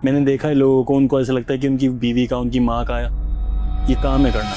मैंने देखा है लोगों को, उनको ऐसा लगता है कि उनकी बीवी का, उनकी माँ का ये काम है करना।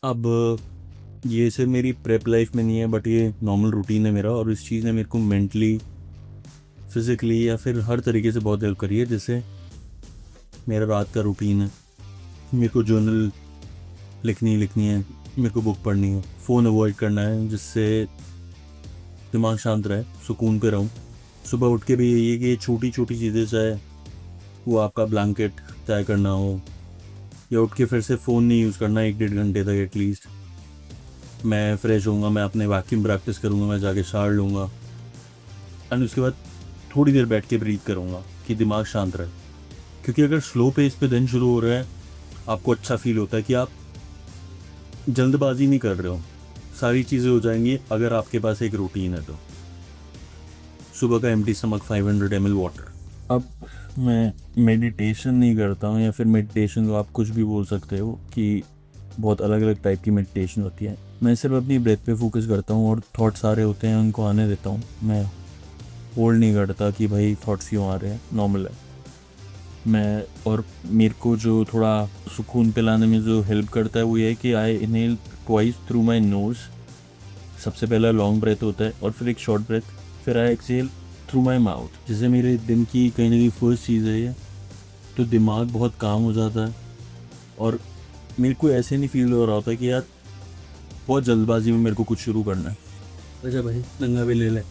अब ये सिर्फ मेरी प्रेप लाइफ में नहीं है, बट ये नॉर्मल रूटीन है मेरा, और इस चीज़ ने मेरे को मेंटली, फिज़िकली या फिर हर तरीके से बहुत हेल्प करी है। जैसे मेरा रात का रूटीन है, मेरे को जर्नल लिखनी है, मेरे को बुक पढ़नी है, फ़ोन अवॉइड करना है जिससे दिमाग शांत रहे, सुकून पे रहूँ। सुबह उठ के भी यही है कि छोटी छोटी चीज़ें, चाहे वो आपका ब्लैंकेट तय करना हो या उठ के फिर से फ़ोन नहीं यूज़ करना 1-1.5 घंटे तक एटलीस्ट। मैं फ्रेश होऊंगा, मैं अपने वैक्यूम प्रैक्टिस करूँगा, मैं जाके शावर लूँगा एंड उसके बाद थोड़ी देर बैठ के ब्रीथ करूँगा कि दिमाग शांत रहे। क्योंकि अगर स्लो पेस पे दिन शुरू हो रहा है, आपको अच्छा फील होता है कि आप जल्दबाजी नहीं कर रहे हो, सारी चीज़ें हो जाएंगी अगर आपके पास एक रूटीन है तो। सुबह का एम्प्टी स्टमक 500 ml वाटर। अब मैं मेडिटेशन नहीं करता हूँ, या फिर मेडिटेशन को आप कुछ भी बोल सकते हो कि बहुत अलग अलग टाइप की मेडिटेशन होती है। मैं सिर्फ अपनी ब्रेथ पे फोकस करता हूँ और थॉट सारे होते हैं उनको आने देता हूँ। मैं होल्ड नहीं करता कि भाई थॉट्स क्यों आ रहे हैं, नॉर्मल है। मैं और मेरे को जो थोड़ा सुकून पिलाने में जो हेल्प करता है वो ये है कि I inhale twice through my nose. सबसे पहला लॉन्ग ब्रेथ होता है और फिर एक शॉर्ट ब्रेथ, फिर आई एक्सहेल थ्रू माई माउथ। जैसे मेरे दिन की कहीं ना कहीं फर्स्ट चीज़ है ये, तो दिमाग बहुत काम हो जाता है और मेरे को ऐसे नहीं फील हो रहा होता कि यार बहुत जल्दबाजी में मेरे को कुछ शुरू करना है। अच्छा भाई नंगा भी ले ले।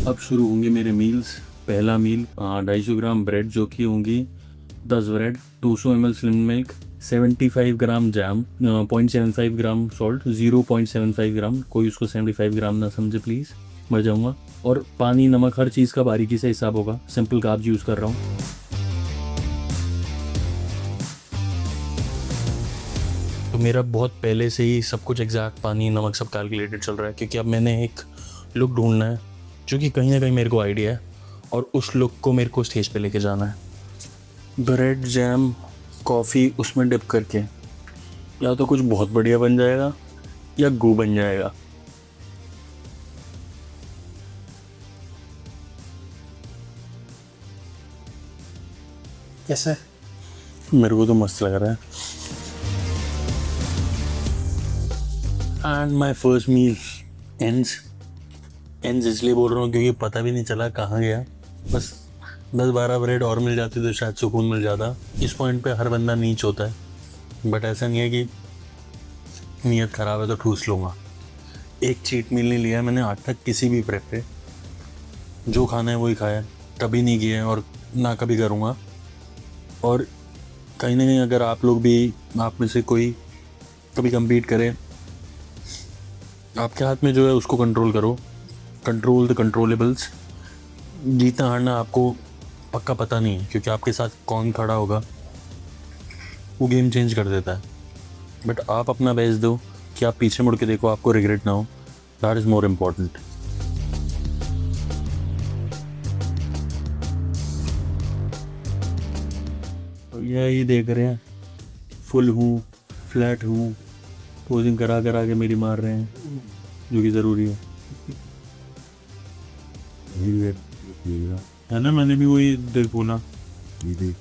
अब शुरू होंगे मेरे मील्स। पहला मील 250 ग्राम ब्रेड, जो कि होंगी 10 ब्रेड, 200 ml स्लिम मिल्क, 75 ग्राम जैम, 0.75 ग्राम सॉल्ट, 0.75 ग्राम, कोई उसको 75 ग्राम ना समझे प्लीज़, मर जाऊँगा। और पानी, नमक, हर चीज़ का बारीकी से हिसाब होगा। सिंपल कार्ब्स यूज़ कर रहा हूँ। तो मेरा बहुत पहले से ही सब कुछ एग्जैक्ट पानी, नमक सब कैलकुलेटेड चल रहा है, क्योंकि अब मैंने एक लुक ढूंढना है जो कि कहीं ना कहीं मेरे को आइडिया है और उस लुक को मेरे को स्टेज पे लेके जाना है। ब्रेड, जैम, कॉफ़ी उसमें डिप करके या तो कुछ बहुत बढ़िया बन जाएगा या गू बन जाएगा। कैसा है? मेरे को तो मस्त लग रहा है। And my first meal ends इसलिए बोल रहा हूँ क्योंकि पता भी नहीं चला कहाँ गया। बस 10-12 ब्रेड और मिल जाती तो शायद सुकून मिल जाता। इस पॉइंट पे हर बंदा नीच होता है, बट ऐसा नहीं है कि नीयत ख़राब है तो ठूस लूँगा। एक चीट मील नहीं लिया मैंने आज तक किसी भी प्रेप पे। जो खाना है वही खाया, कभी नहीं किया और ना कभी करूँगा। और कहीं ना कहीं अगर आप लोग भी, आप में से कोई कभी कम्पीट करे, आपके हाथ में जो है उसको कंट्रोल करो। Control the controllables. जीतना हारना आपको पक्का पता नहीं है, क्योंकि आपके साथ कौन खड़ा होगा वो गेम चेंज कर देता है। बट आप अपना बेस्ट दो कि आप पीछे मुड़ के देखो, आपको रिग्रेट ना हो। That is more important. तो यही देख रहे हैं, फुल हूँ, फ्लैट हूँ, पोजिंग करा के मेरी मार रहे हैं, जो कि ज़रूरी है ना। मैंने भी वही देखो ना, ये देख,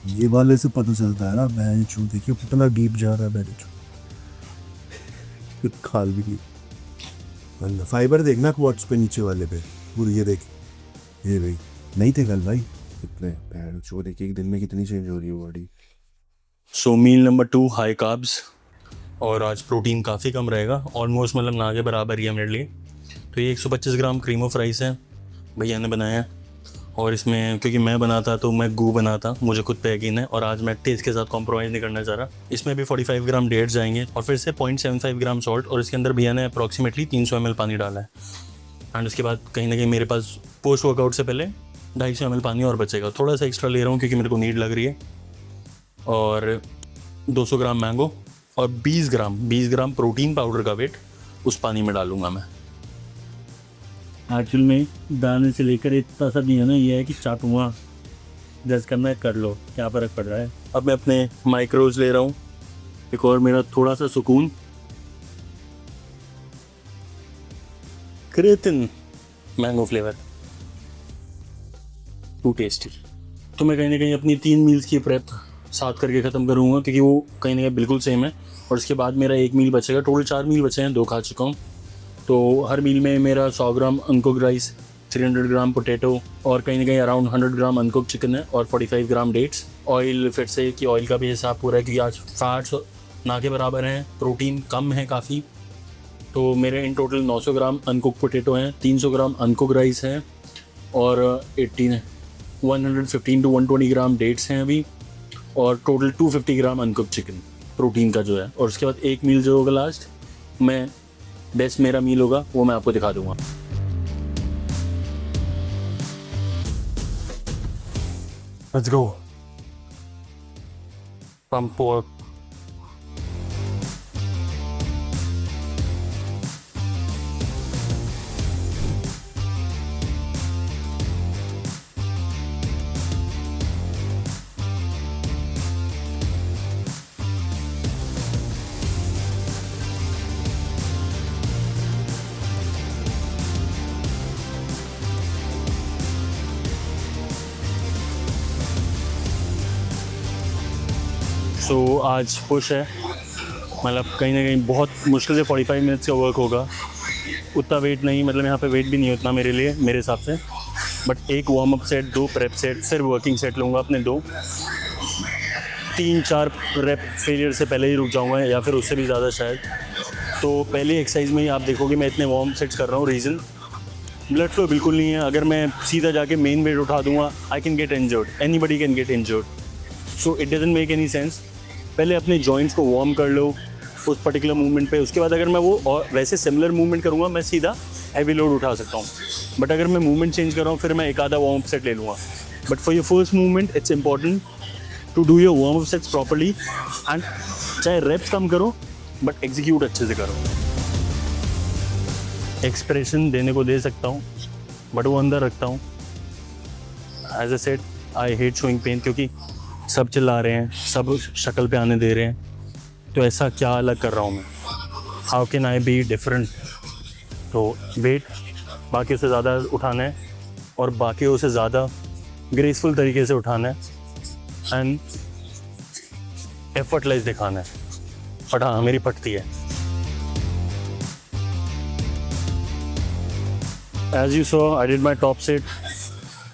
ये वाले से पता चलता है ना। मैं छू देखिए कितना डीप जा रहा है। मैंने छू खाल भी नहीं। फाइबर देखना क्वार्ट्स पे नीचे वाले पे पूरी। ये देख, ये भाई नहीं थे कल भाई कितने पैर छो। देखिए एक दिन में कितनी चेंज हो रही है बॉडी। सो मील नंबर 2 हाई कार्ब्स, और आज प्रोटीन काफ़ी कम रहेगा, ऑलमोस्ट मतलब ना के बराबर ही है मेरे लिए। तो ये 125 ग्राम क्रीम ऑफ राइस है, भैया ने बनाया है। और इसमें क्योंकि मैं बनाता तो मैं गू बनाता, मुझे खुद पे यकीन है, और आज मैं टेस्ट के साथ कॉम्प्रोमाइज़ नहीं करना चाह रहा। इसमें भी 45 ग्राम डेट्स जाएंगे और फिर से 0.75 ग्राम सॉल्ट, और इसके अंदर भैया ने अप्रॉक्सीमेटली 300 ml पानी डाला है। एंड उसके बाद कहीं ना कहीं मेरे पास पोस्ट वर्कआउट से पहले 250 ml पानी और बचेगा। थोड़ा सा एक्स्ट्रा ले रहा हूँ क्योंकि मेरे को नीड लग रही है। और 200 ग्राम मैंगो और 20 ग्राम प्रोटीन पाउडर का वेट उस पानी में डालूंगा मैं। एक्चुअल में दाने से लेकर इतना सा नहीं है ना, ये है कि चाटूंगा, जज करना है कर लो, क्या फ़र्क पड़ रहा है। अब मैं अपने माइक्रोज ले रहा हूँ, एक और मेरा थोड़ा सा सुकून क्रेतिन मैंगो फ्लेवर, टू टेस्टी। तो मैं कहीं ना कहीं अपनी 3 मील्स की प्रेप साथ करके ख़त्म करूँगा, क्योंकि वो कहीं ना कहीं बिल्कुल सेम है। और उसके बाद मेरा 1 मील बचेगा। टोटल 4 मील बचे हैं, 2 खा चुका हूँ। तो हर मील में मेरा 100 ग्राम अनकुक्ड राइस, 300 ग्राम पोटैटो और कहीं ना कहीं अराउंड 100 ग्राम अनकुक्ड चिकन है और 45 ग्राम डेट्स। ऑयल फिर से कि ऑयल का भी हिसाब पूरा है, क्योंकि आज फैट्स ना के बराबर हैं, प्रोटीन कम है काफ़ी। तो मेरे in total 900 gram uncooked potato हैं, 300 ग्राम अनकुक्ड राइस है और 115 टू 120 ग्राम डेट्स हैं अभी, और टोटल 250 ग्राम अनकुक्ड चिकन प्रोटीन का जो है। और उसके बाद एक मील जो होगा लास्ट, मैं बेस्ट मेरा मील होगा वो मैं आपको दिखा दूंगा। Let's go pump work. So आज पुश है, मतलब कहीं ना कहीं बहुत मुश्किल से 45 मिनट्स का वर्क होगा। उतना वेट नहीं, मतलब यहाँ पे वेट भी नहीं उतना मेरे लिए, मेरे हिसाब से। बट एक warm up set, 2 prep set, सिर्फ वर्किंग सेट लूँगा अपने 2। 3-4 रेप फेलियर से पहले ही रुक जाऊँगा, या फिर उससे भी ज़्यादा शायद। तो पहले एक्सरसाइज में ही आप देखोगे मैं इतने वार्म सेट्स कर रहा हूँ। रीज़न ब्लड फ्लो बिल्कुल नहीं है। अगर मैं सीधा जाके मेन वेट उठा दूँगा, I can get injured, anybody can get injured. So it doesn't make any sense. पहले अपने जॉइंट्स को वार्म कर लो उस पर्टिकुलर मूवमेंट पे। उसके बाद अगर मैं वो और वैसे सिमिलर मूवमेंट करूँगा, मैं सीधा हैवी लोड उठा सकता हूँ। बट अगर मैं मूवमेंट चेंज कर रहा हूँ, फिर मैं एक आधा वार्म अप सेट ले लूँगा। But for your first movement it's important to do your warm up sets properly, and चाहे रेप्स कम करो बट एग्जीक्यूट अच्छे से करो। एक्सप्रेशन देने को दे सकता हूँ बट वो अंदर रखता हूँ। As I said, I hate showing pain, क्योंकि सब चिल्ला रहे हैं, सब शक्ल पे आने दे रहे हैं। तो ऐसा क्या अलग कर रहा हूँ मैं? How can I be different? तो वेट बाकियों से ज़्यादा उठाना है और बाकियों से ज़्यादा ग्रेसफुल तरीके से उठाना है, एंड एफर्टलेस दिखाना है। बट हाँ, मेरी पटती है। As you saw, I did my top set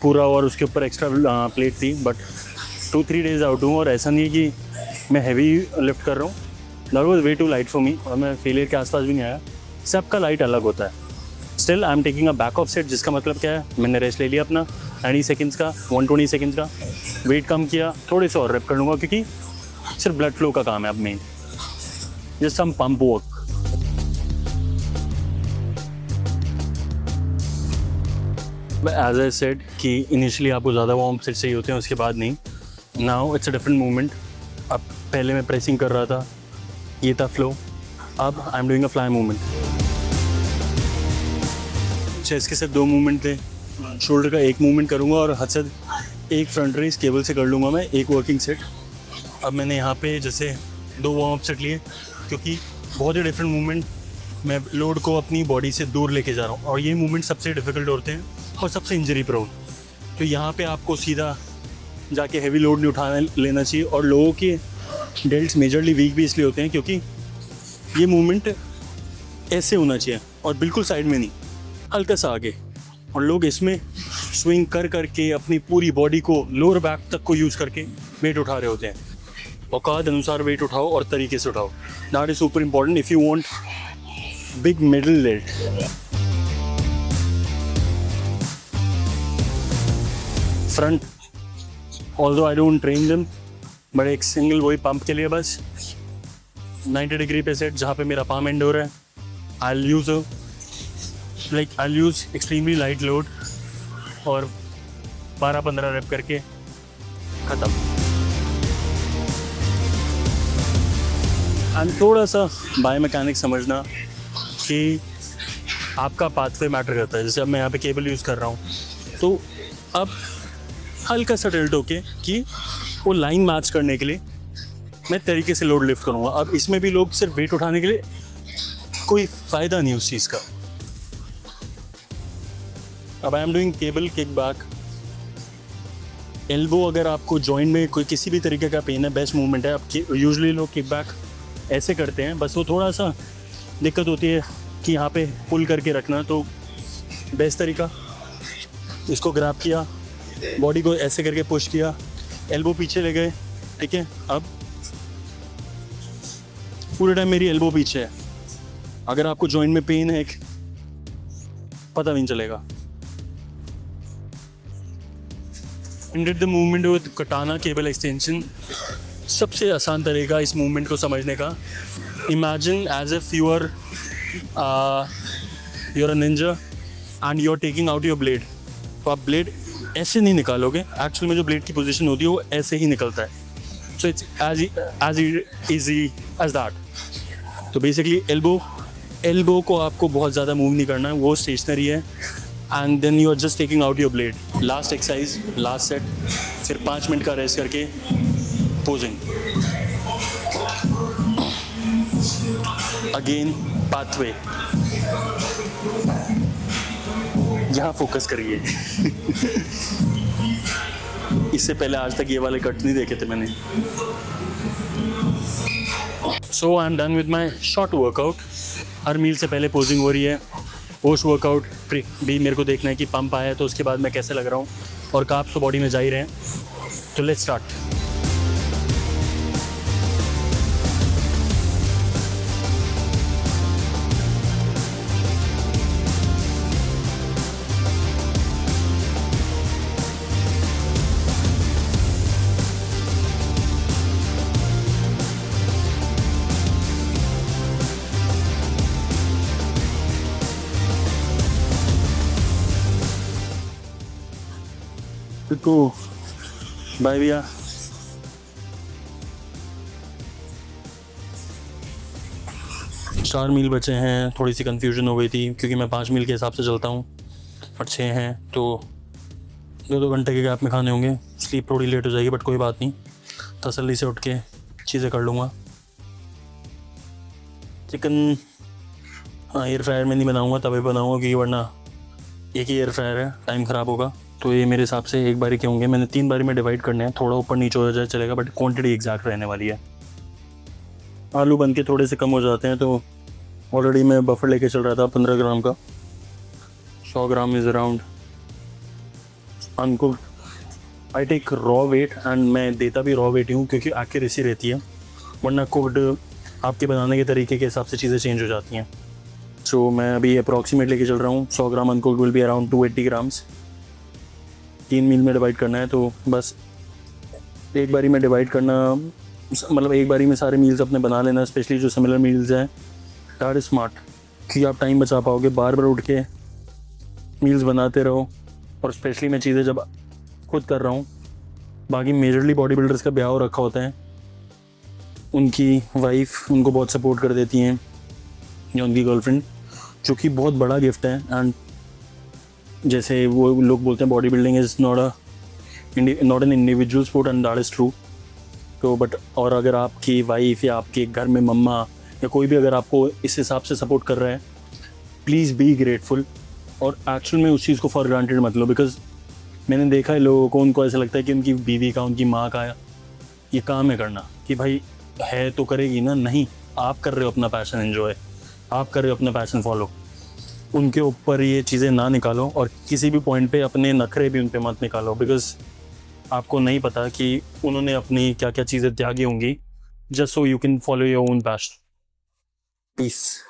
पूरा, और उसके ऊपर एक्स्ट्रा प्लेट थी। बट 2-3 डेज आउट हूँ, और ऐसा नहीं है कि मैं हैवी लिफ्ट कर रहा हूँ। That was way too light for me, और मैं फेलियर के आसपास भी नहीं आया। सबका लाइट अलग होता है। Still I am taking a back of set, जिसका मतलब क्या है, मैंने रेस्ट ले लिया अपना 90 सेकेंड्स का, 120 सेकेंड्स का। वेट कम किया, थोड़े से और रेप कर लूँगा, क्योंकि सिर्फ ब्लड फ्लो का काम है अब man, just some pump work. As I said कि इनिशियली आपको ज़्यादा वार्म सेट चाहिए होते हैं, उसके बाद नहीं। Now it's a different movement. अब पहले मैं प्रेसिंग कर रहा था, ये था फ्लो। अब I am doing a fly movement. Chest के सिर्फ 2 मूवमेंट थे, शोल्डर का 1 मूवमेंट करूँगा, और हद से एक फ्रंट रेस केबल से कर लूँगा मैं, 1 वर्किंग सेट। अब मैंने यहाँ पे जैसे 2 वार्म अप सेट लिए, क्योंकि बहुत ही डिफरेंट मूवमेंट, मैं लोड को अपनी बॉडी से दूर लेके जा रहा हूँ, और ये मूवमेंट सबसे डिफ़िकल्ट होते हैं और सबसे इंजरी प्रोन। तो यहाँ पे आपको सीधा जाके हैवी लोड नहीं उठाना लेना चाहिए। और लोगों के डेल्ट्स मेजरली वीक भी इसलिए होते हैं क्योंकि ये मूवमेंट ऐसे होना चाहिए और बिल्कुल साइड में नहीं, हल्का सा आगे। और लोग इसमें स्विंग कर करके अपनी पूरी बॉडी को लोअर बैक तक को यूज़ करके वेट उठा रहे होते हैं। औकात अनुसार वेट उठाओ और तरीके से उठाओ। That is super important if you want big middle dealt. Front, although I don't train them, but एक सिंगल वही पंप के लिए बस 90 डिग्री पे सेट, जहाँ पे मेरा पाम एंड हो रहा है। आई यूज़ एक्सट्रीमली लाइट लोड और 12-15 रेप करके ख़त्म। एंड थोड़ा सा बायोमैकेनिक्स समझना कि आपका पाथवे मैटर करता है। जैसे अब मैं यहाँ पे केबल यूज़ कर रहा हूँ, तो अब हल्का सा टिल्ट होके कि वो लाइन मैच करने के लिए मैं तरीके से लोड लिफ्ट करूँगा। अब इसमें भी लोग सिर्फ वेट उठाने के लिए, कोई फ़ायदा नहीं उस चीज़ का। अब I am doing cable kick back. Elbow अगर आपको जॉइंट में कोई किसी भी तरीके का पेन है, बेस्ट मूवमेंट है। अब यूजुअली लोग किक बैक ऐसे करते हैं, बस वो थोड़ा सा दिक्कत होती है कि यहाँ पे पुल करके रखना। तो बेस्ट तरीका, इसको ग्रैब किया, बॉडी को ऐसे करके पुश किया, एल्बो पीछे ले गए, ठीक है। अब पूरे टाइम मेरी एल्बो पीछे है। अगर आपको जॉइंट में पेन है, पता नहीं चलेगा। Did the movement with katana cable extension. सबसे आसान तरीका इस मूवमेंट को समझने का, imagine as if you are a ninja and you are taking out your blade. तो आप ब्लेड ऐसे नहीं निकालोगे, एक्चुअल में जो ब्लेड की पोजीशन होती है वो ऐसे ही निकलता है। So it's as easy as that. तो बेसिकली एल्बो को आपको बहुत ज़्यादा मूव नहीं करना है, वो स्टेशनरी है। And then you are just taking out your blade. Last exercise, last set, फिर 5 मिनट का रेस्ट करके पोजिंग। अगेन पाथवे, यहाँ फोकस करिए। इससे पहले आज तक ये वाले कट नहीं देखे थे मैंने। So I am done with my short workout. हर मील से पहले पोजिंग हो रही है। पोस्ट वर्कआउट भी मेरे को देखना है कि पंप आया है तो उसके बाद मैं कैसे लग रहा हूँ, और कार्ब्स तो बॉडी में जा ही रहे हैं। तो लेट्स स्टार्ट। तो बाय भैया। चार मील बचे हैं। थोड़ी सी कंफ्यूजन हो गई थी क्योंकि मैं 5 मील के हिसाब से चलता हूँ, और 6 हैं तो 2-2 घंटे के गैप में खाने होंगे। स्लीप थोड़ी लेट हो जाएगी बट कोई बात नहीं, तसल्ली से उठ के चीज़ें कर लूँगा। चिकन हाँ एयर फ्रायर में नहीं बनाऊँगा, तवे बनाऊँगा क्योंकि वरना एक ही एयर फ्रायर है, टाइम ख़राब होगा। तो ये मेरे हिसाब से एक बारी के होंगे। मैंने 3 बारी में डिवाइड करने हैं, थोड़ा ऊपर नीचे हो जाए चलेगा बट क्वांटिटी एग्जैक्ट रहने वाली है। आलू बन के थोड़े से कम हो जाते हैं, तो ऑलरेडी मैं बफर लेके चल रहा था 15 ग्राम का। 100 gram is around uncooked. I take raw weight and मैं देता भी रॉ वेट ही हूँ क्योंकि एक्यूरेसी रहती है, वरना कुक्ड आपके बनाने के तरीके के हिसाब से चीज़ें चेंज हो जाती हैं। सो मैं अभी अप्रॉक्सीमेट लेके चल रहा हूँ। 100 gram uncooked will be around 280 grams. 3 meal में डिवाइड करना है, तो बस एक बारी में डिवाइड करना, मतलब एक बारी में सारे मील्स अपने बना लेना, स्पेशली जो सिमिलर मील्स हैं। दैट इज़ स्मार्ट कि आप टाइम बचा पाओगे। बार बार उठ के मील्स बनाते रहो, और स्पेशली मैं चीज़ें जब खुद कर रहा हूँ। बाकी मेजरली बॉडी बिल्डर्स का ब्याह हो रखा होता है, उनकी वाइफ उनको बहुत सपोर्ट कर देती हैं, या उनकी गर्लफ्रेंड, जो कि बहुत बड़ा गिफ्ट है। एंड जैसे वो लोग बोलते हैं body building is not an individual sport, and that is true. तो बट और अगर आपकी वाइफ या आपके घर में मम्मा या कोई भी अगर आपको इस हिसाब से सपोर्ट कर रहा है, प्लीज़ बी ग्रेटफुल। और एक्चुअल में उस चीज़ को फॉर ग्रांटेड मत लो, बिकॉज मैंने देखा है लोगों को, उनको ऐसा लगता है कि उनकी बीवी का, उनकी माँ का ये काम है करना, कि भाई है तो करेगी ना। नहीं, आप कर रहे हो अपना पैशन एंजॉय, आप कर रहे हो अपना पैशन फॉलो। उनके ऊपर ये चीज़ें ना निकालो, और किसी भी पॉइंट पे अपने नखरे भी उन पे मत निकालो, बिकॉज आपको नहीं पता कि उन्होंने अपनी क्या क्या चीज़ें त्यागी होंगी, just so you can follow your own passion. Piece.